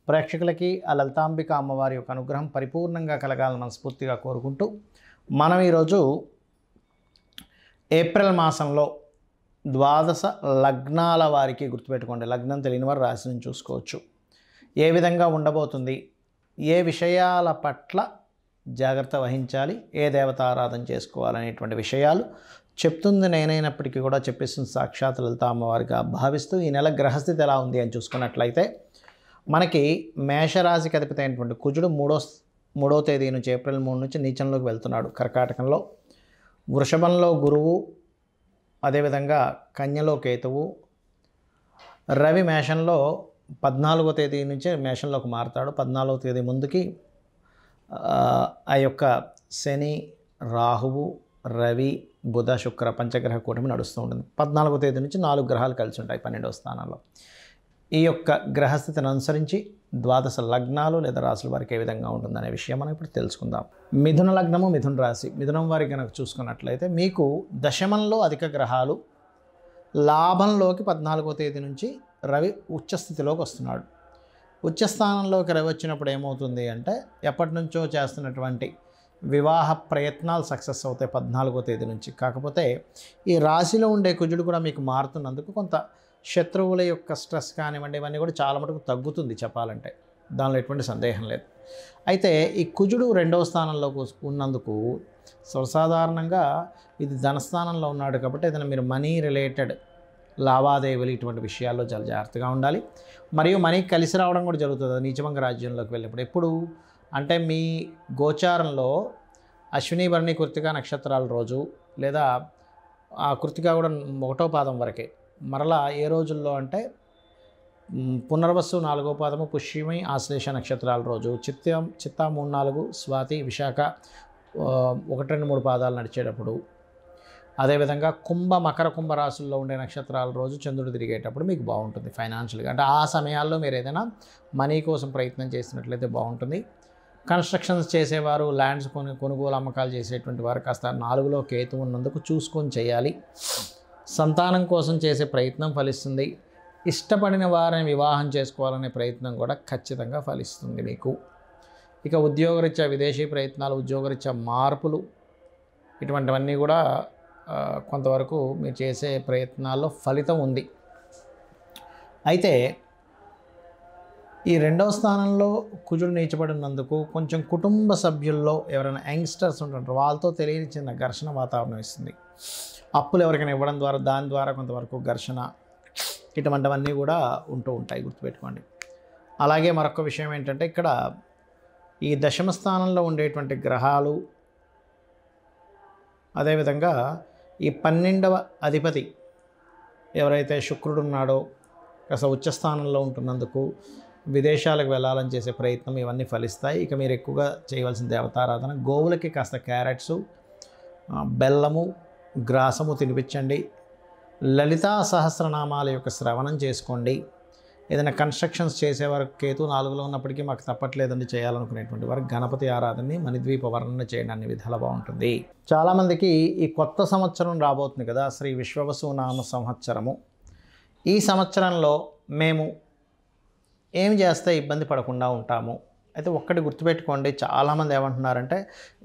ప్రేక్షకులకి ఆ లలితాంబిక అమ్మవారి యొక్క అనుగ్రహం పరిపూర్ణంగా కలగాలని మనస్ఫూర్తిగా కోరుకుంటూ మనం ఈరోజు ఏప్రిల్ మాసంలో ద్వాదశ లగ్నాల వారికి గుర్తుపెట్టుకోండి, లగ్నం తెలియని వారు రాశిని చూసుకోవచ్చు. ఏ విధంగా ఉండబోతుంది, ఏ విషయాల పట్ల జాగ్రత్త వహించాలి, ఏ దేవతారాధన చేసుకోవాలనేటువంటి విషయాలు చెప్తుంది నేనైనప్పటికీ కూడా చెప్పేస్తుంది సాక్షాత్ లలిత అమ్మవారిగా భావిస్తూ ఈ నెల గ్రహస్థితి ఎలా ఉంది అని చూసుకున్నట్లయితే మనకి మేషరాశికి అధిపతి అయినటువంటి కుజుడు మూడో తేదీ నుంచి ఏప్రిల్ 3 నుంచి నీచంలోకి వెళ్తున్నాడు కర్కాటకంలో. వృషభంలో గురువు, అదేవిధంగా కన్యలో కేతువు. రవి మేషంలో 14వ తేదీ నుంచే మేషంలోకి మారుతాడు. 14వ తేదీ ముందుకి ఆ యొక్క శని, రాహువు, రవి, బుధ, శుక్ర పంచగ్రహ కూటమి నడుస్తూ ఉంటుంది. 14వ తేదీ నుంచి 4 గ్రహాలు కలిసి ఉంటాయి 12వ స్థానంలో. ఈ యొక్క గ్రహస్థితిని అనుసరించి ద్వాదశ లగ్నాలు లేదా రాశుల వారికి ఏ విధంగా ఉంటుందనే విషయం మనం ఇప్పుడు తెలుసుకుందాం. మిథున లగ్నము, మిథున రాశి. మిథునం వారికి కనుక చూసుకున్నట్లయితే మీకు దశమంలో అధిక గ్రహాలు, లాభంలోకి 14వ తేదీ నుంచి రవి ఉచ్చస్థితిలోకి వస్తున్నాడు. ఉచ్చస్థానంలోకి రవి వచ్చినప్పుడు ఏమవుతుంది అంటే ఎప్పటి నుంచో చేస్తున్నటువంటి వివాహ ప్రయత్నాలు సక్సెస్ అవుతాయి 14వ తేదీ నుంచి. కాకపోతే ఈ రాశిలో ఉండే కుజుడు కూడా మీకు మారుతున్నందుకు కొంత శత్రువుల యొక్క స్ట్రెస్ కానివ్వండి ఇవన్నీ కూడా చాలా మటుకు తగ్గుతుంది చెప్పాలంటే, దానిలో ఎటువంటి సందేహం లేదు. అయితే ఈ కుజుడు 2వ స్థానంలో ఉన్నందుకు సర్వసాధారణంగా ఇది ధనస్థానంలో ఉన్నాడు కాబట్టి ఏదైనా మీరు మనీ రిలేటెడ్ లావాదేవీలు ఇటువంటి విషయాల్లో చాలా జాగ్రత్తగా ఉండాలి. మరియు మనీ కలిసి రావడం కూడా జరుగుతుంది నీచభంగ రాజ్యంలోకి వెళ్ళినప్పుడు. ఎప్పుడు అంటే మీ గోచారంలో అశ్విని, భరణి, కృత్తిక నక్షత్రాల రోజు లేదా ఆ కృత్తిక కూడా 1వ పాదం వరకే, మరలా ఏ రోజుల్లో అంటే పునర్వసు 4వ పాదము, పుష్యమి, ఆశ్లేష నక్షత్రాల రోజు, చిత్తా 3, 4, స్వాతి, విశాఖ 1, 2, 3 పాదాలు నడిచేటప్పుడు, అదేవిధంగా మకర కుంభ రాశుల్లో ఉండే నక్షత్రాల రోజు చంద్రుడు తిరిగేటప్పుడు మీకు బాగుంటుంది ఫైనాన్షియల్గా. అంటే ఆ సమయాల్లో మీరు ఏదైనా మనీ కోసం ప్రయత్నం చేసినట్లయితే బాగుంటుంది. కన్స్ట్రక్షన్స్ చేసేవారు, ల్యాండ్స్ కొనుగోలు అమ్మకాలు చేసేటువంటి వారు కాస్త 4లో కేతు ఉన్నందుకు చూసుకొని చేయాలి. సంతానం కోసం చేసే ప్రయత్నం ఫలిస్తుంది. ఇష్టపడిన వారిని వివాహం చేసుకోవాలనే ప్రయత్నం కూడా ఖచ్చితంగా ఫలిస్తుంది మీకు. ఇక ఉద్యోగరీత్యా విదేశీ ప్రయత్నాలు, ఉద్యోగరీత్యా మార్పులు ఇటువంటివన్నీ కూడా కొంతవరకు మీరు చేసే ప్రయత్నాల్లో ఫలితం ఉంది. అయితే ఈ 2వ స్థానంలో కుజుడు నీచబడినందుకు కొంచెం కుటుంబ సభ్యుల్లో ఎవరైనా యంగ్స్టర్స్ ఉంటుంటారు, వాళ్ళతో తెలియని చిన్న ఘర్షణ వాతావరణం ఇస్తుంది. అప్పులు ఎవరికైనా ఇవ్వడం ద్వారా దాని ద్వారా కొంతవరకు ఘర్షణ ఇటువంటివన్నీ కూడా ఉంటూ ఉంటాయి, గుర్తుపెట్టుకోండి. అలాగే మరొక విషయం ఏంటంటే ఇక్కడ ఈ దశమ స్థానంలో ఉండేటువంటి గ్రహాలు, అదేవిధంగా ఈ 12వ అధిపతి ఎవరైతే శుక్రుడు ఉన్నాడో కాస్త ఉచ్చస్థానంలో ఉంటున్నందుకు విదేశాలకు వెళ్ళాలని చేసే ప్రయత్నం ఇవన్నీ ఫలిస్తాయి. ఇక మీరు ఎక్కువగా చేయవలసిన దేవతారాధన, గోవులకి కాస్త క్యారెట్సు, బెల్లము, గ్రాసము తినిపించండి. లలితా సహస్రనామాల యొక్క శ్రవణం చేసుకోండి. ఏదైనా కన్స్ట్రక్షన్స్ చేసేవారు కేతు 4లో ఉన్నప్పటికీ మాకు తప్పట్లేదండి చేయాలనుకునేటువంటి వారు గణపతి ఆరాధనని మణిద్వీప వర్ణన చేయండి, అన్ని విధాలు బాగుంటుంది. చాలామందికి ఈ కొత్త సంవత్సరం రాబోతుంది కదా, శ్రీ విశ్వవసు నామ సంవత్సరము. ఈ సంవత్సరంలో మేము ఏం చేస్తే ఇబ్బంది పడకుండా ఉంటాము. అయితే ఒక్కటి గుర్తుపెట్టుకోండి, చాలామంది ఏమంటున్నారంటే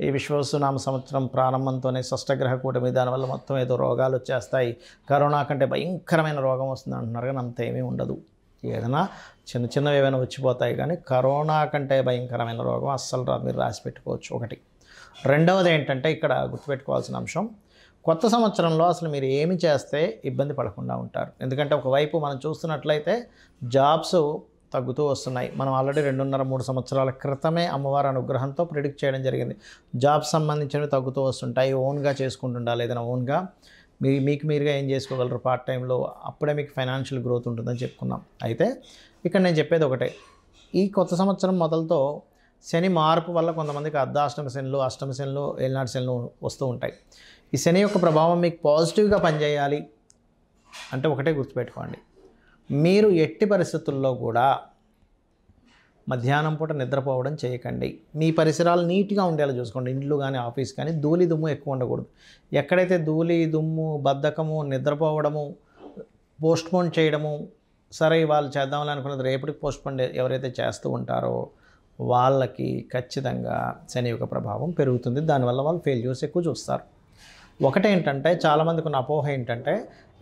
ఈ విశ్వవసునామ సంవత్సరం ప్రారంభంతోనే షష్టగ్రహ కూటమి, దానివల్ల మొత్తం ఏదో రోగాలు వచ్చేస్తాయి, కరోనా కంటే భయంకరమైన రోగం వస్తుంది అంటున్నారు. కానీ అంత ఏమీ ఉండదు. ఏదైనా చిన్నవి ఏమైనా వచ్చిపోతాయి, కానీ కరోనా కంటే భయంకరమైన రోగం అస్సలు రాదు, మీరు రాసి పెట్టుకోవచ్చు. ఒకటి. రెండవది ఏంటంటే ఇక్కడ గుర్తుపెట్టుకోవాల్సిన అంశం, కొత్త సంవత్సరంలో అసలు మీరు ఏమి చేస్తే ఇబ్బంది పడకుండా ఉంటారు. ఎందుకంటే ఒకవైపు మనం చూస్తున్నట్లయితే జాబ్స్ తగ్గుతూ వస్తున్నాయి. మనం ఆల్రెడీ 2.5-3 సంవత్సరాల క్రితమే అమ్మవారి అనుగ్రహంతో ప్రిడిక్ట్ చేయడం జరిగింది. జాబ్స్ సంబంధించినవి తగ్గుతూ వస్తుంటాయి. ఓన్గా చేసుకుంటుండాలి, ఏదైనా ఓన్గా మీకు మీరుగా ఏం చేసుకోగలరు పార్ట్ టైంలో, అప్పుడే మీకు ఫైనాన్షియల్ గ్రోత్ ఉంటుందని చెప్పుకున్నాం. అయితే ఇక్కడ నేను చెప్పేది ఒకటే, ఈ కొత్త సంవత్సరం మొదలుతో శని మార్పు వల్ల కొంతమందికి అర్ధాష్టమ శనులు, అష్టమ శనులు, ఏలినాటి శనులు వస్తూ ఉంటాయి. ఈ శని యొక్క ప్రభావం మీకు పాజిటివ్గా పనిచేయాలి అంటే ఒకటే గుర్తుపెట్టుకోండి, మీరు ఎట్టి పరిస్థితుల్లో కూడా మధ్యాహ్నం పూట నిద్రపోవడం చేయకండి. మీ పరిసరాలు నీట్గా ఉండేలా చూసుకోండి. ఇండ్లు కానీ ఆఫీస్ కానీ ధూళి దుమ్ము ఎక్కువ ఉండకూడదు. ఎక్కడైతే ధూళి దుమ్ము, బద్ధకము, నిద్రపోవడము, పోస్ట్పోన్ చేయడము సరే వాళ్ళు చేద్దామని అనుకున్నది రేపటికి పోస్ట్పోన్ ఎవరైతే చేస్తూ ఉంటారో వాళ్ళకి ఖచ్చితంగా శని యొక్క ప్రభావం పెరుగుతుంది. దానివల్ల వాళ్ళు ఫెయిల్యూర్స్ ఎక్కువ చూస్తారు. ఒకటేంటంటే చాలామందికి ఉన్న అపోహ ఏంటంటే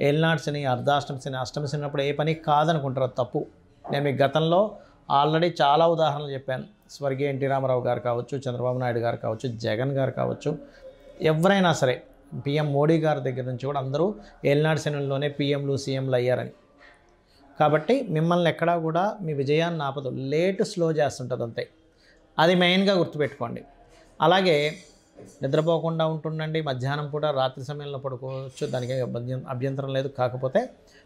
ఏలినాటి శని, అర్ధాష్టమి శని, అష్టమి శని అప్పుడు ఏ పని కాదనుకుంటారు. తప్పు. నేను మీకు గతంలో ఆల్రెడీ చాలా ఉదాహరణలు చెప్పాను. స్వర్గీయ ఎన్టీ రామారావు గారు కావచ్చు, చంద్రబాబు నాయుడు గారు కావచ్చు, జగన్ గారు కావచ్చు, ఎవరైనా సరే పిఎం మోడీ గారి దగ్గర నుంచి కూడా అందరూ ఏలినాటి శనుల్లోనే పిఎంలు సీఎంలు అయ్యారని. కాబట్టి మిమ్మల్ని ఎక్కడా కూడా మీ విజయాన్ని ఆపదు, లేట్ స్లో చేస్తుంటుంది అంతే. అది మెయిన్గా గుర్తుపెట్టుకోండి. అలాగే నిద్రపోకుండా ఉంటుండండి. మధ్యాహ్నం పూట రాత్రి సమయంలో పడుకోవచ్చు, దానికి అభ్యంతరం లేదు. కాకపోతే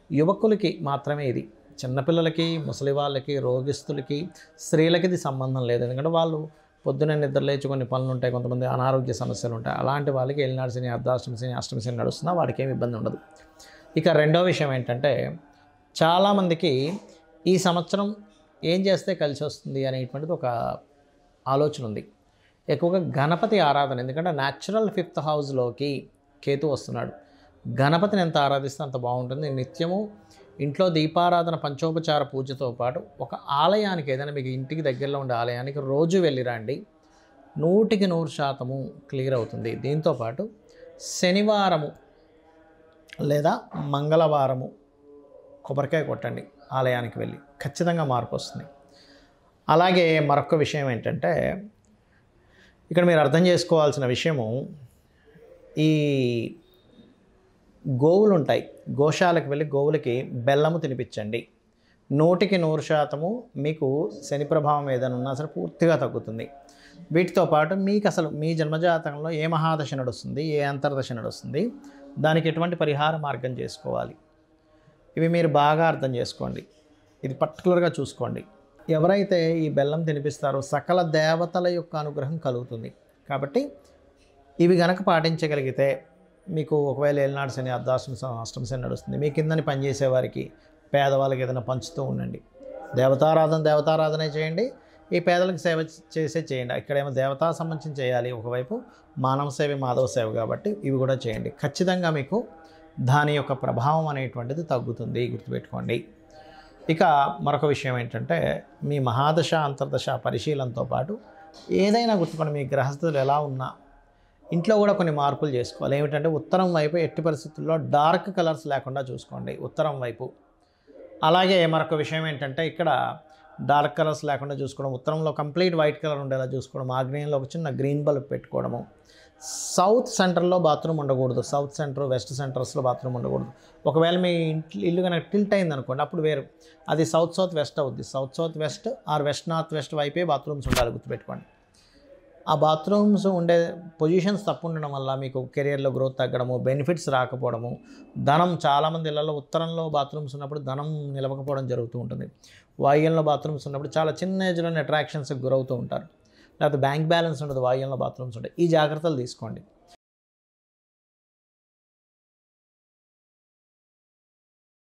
యువకులకి మాత్రమే ఇది. చిన్నపిల్లలకి, ముసలి వాళ్ళకి, రోగిస్తులకి, స్త్రీలకి ఇది సంబంధం లేదు. ఎందుకంటే వాళ్ళు పొద్దున్నే నిద్ర లేచి కొన్ని పనులు ఉంటాయి, కొంతమంది అనారోగ్య సమస్యలు ఉంటాయి. అలాంటి వాళ్ళకి ఏలినాటి శని, అర్ధాష్టమి శని, అష్టమి శని నడుస్తున్నా వాడికి ఏమి ఇబ్బంది ఉండదు. ఇక రెండో విషయం ఏంటంటే చాలామందికి ఈ సంవత్సరం ఏం చేస్తే కలిసి వస్తుంది అనేటువంటిది ఒక ఆలోచన ఉంది. ఎక్కువగా గణపతి ఆరాధన. ఎందుకంటే న్యాచురల్ 5th హౌస్లోకి కేతు వస్తున్నాడు. గణపతిని ఎంత ఆరాధిస్తే అంత బాగుంటుంది. నిత్యము ఇంట్లో దీపారాధన, పంచోపచార పూజతో పాటు ఒక ఆలయానికి, ఏదైనా మీకు ఇంటికి దగ్గరలో ఉండే ఆలయానికి రోజు వెళ్ళిరండి. 100% క్లియర్ అవుతుంది. దీంతోపాటు శనివారము లేదా మంగళవారము కొబ్బరికాయ కొట్టండి ఆలయానికి వెళ్ళి, ఖచ్చితంగా మార్పు వస్తుంది. అలాగే మరొక విషయం ఏంటంటే ఇక్కడ మీరు అర్థం చేసుకోవాల్సిన విషయము, ఈ గోవులు ఉంటాయి, గోశాలకు వెళ్ళి గోవులకి బెల్లము తినిపించండి. 100% మీకు శని ప్రభావం ఏదైనా ఉన్నా సరే పూర్తిగా తగ్గుతుంది. వీటితో పాటు మీకు అసలు మీ జన్మజాతకంలో ఏ మహాదశ నడుస్తుంది, ఏ అంతర్దశ నడుస్తుంది, దానికి ఎటువంటి పరిహార మార్గం చేసుకోవాలి, ఇవి మీరు బాగా అర్థం చేసుకోండి. ఇది పర్టికులర్గా చూసుకోండి. ఎవరైతే ఈ బెల్లం తినిపిస్తారో సకల దేవతల యొక్క అనుగ్రహం కలుగుతుంది. కాబట్టి ఇవి గనక పాటించగలిగితే మీకు ఒకవేళ ఏలినాటి శని, అర్ధాష్టమి అష్టమి శని నడుస్తుంది, మీ కిందని పనిచేసే వారికి, పేదవాళ్ళకి ఏదైనా పంచుతూ ఉండండి. దేవతారాధనే చేయండి. ఈ పేదలకు సేవ చేయండి. ఇక్కడేమో దేవతా సంబంధించి చేయాలి, ఒకవైపు మానవ సేవ, మాధవ సేవ, కాబట్టి ఇవి కూడా చేయండి. ఖచ్చితంగా మీకు దాని యొక్క ప్రభావం అనేటువంటిది తగ్గుతుంది, గుర్తుపెట్టుకోండి. ఇక మరొక విషయం ఏంటంటే మీ మహాదశ, అంతర్దశ పరిశీలనతో పాటు ఏదైనా గుర్తుకోండి, మీ గ్రహస్థులు ఎలా ఉన్నా ఇంట్లో కూడా కొన్ని మార్పులు చేసుకోవాలి. ఏమిటంటే ఉత్తరం వైపు ఎట్టి పరిస్థితుల్లో డార్క్ కలర్స్ లేకుండా చూసుకోండి, ఉత్తరం వైపు. అలాగే మరొక విషయం ఏంటంటే ఇక్కడ డార్క్ కలర్స్ లేకుండా చూసుకోవడం, ఉత్తరంలో కంప్లీట్ వైట్ కలర్ ఉండేలా చూసుకోవడం, ఆగ్నేయంలో ఒక చిన్న గ్రీన్ బల్బ్ పెట్టుకోవడము. సౌత్ సెంటర్లో బాత్రూమ్ ఉండకూడదు. సౌత్ సెంటర్, వెస్ట్ సెంటర్స్లో బాత్రూమ్ ఉండకూడదు. ఒకవేళ మీ ఇల్లు కనుక టిల్ట్ అయింది అనుకోండి, అప్పుడు వేరు, అది సౌత్ వెస్ట్ అవుద్ది. South west or west north west వైపే బాత్రూమ్స్ ఉండాలి, గుర్తుపెట్టుకోండి. ఆ బాత్రూమ్స్ ఉండే పొజిషన్స్ తప్పు ఉండడం వల్ల మీకు కెరియర్లో గ్రోత్ తగ్గడము, బెనిఫిట్స్ రాకపోవడము, ధనం, చాలామంది ఇళ్లలో ఉత్తరంలో బాత్రూమ్స్ ఉన్నప్పుడు ధనం నిలవకపోవడం జరుగుతూ ఉంటుంది. వాయువ్యంలో బాత్రూమ్స్ ఉన్నప్పుడు చాలా చిన్న ఏజ్లోనే అట్రాక్షన్స్కి గురవుతూ ఉంటారు. లేకపోతే బ్యాంక్ బ్యాలెన్స్ ఉండదు, వాయువ్యంలో బాత్రూమ్స్ ఉంటాయి. ఈ జాగ్రత్తలు తీసుకోండి.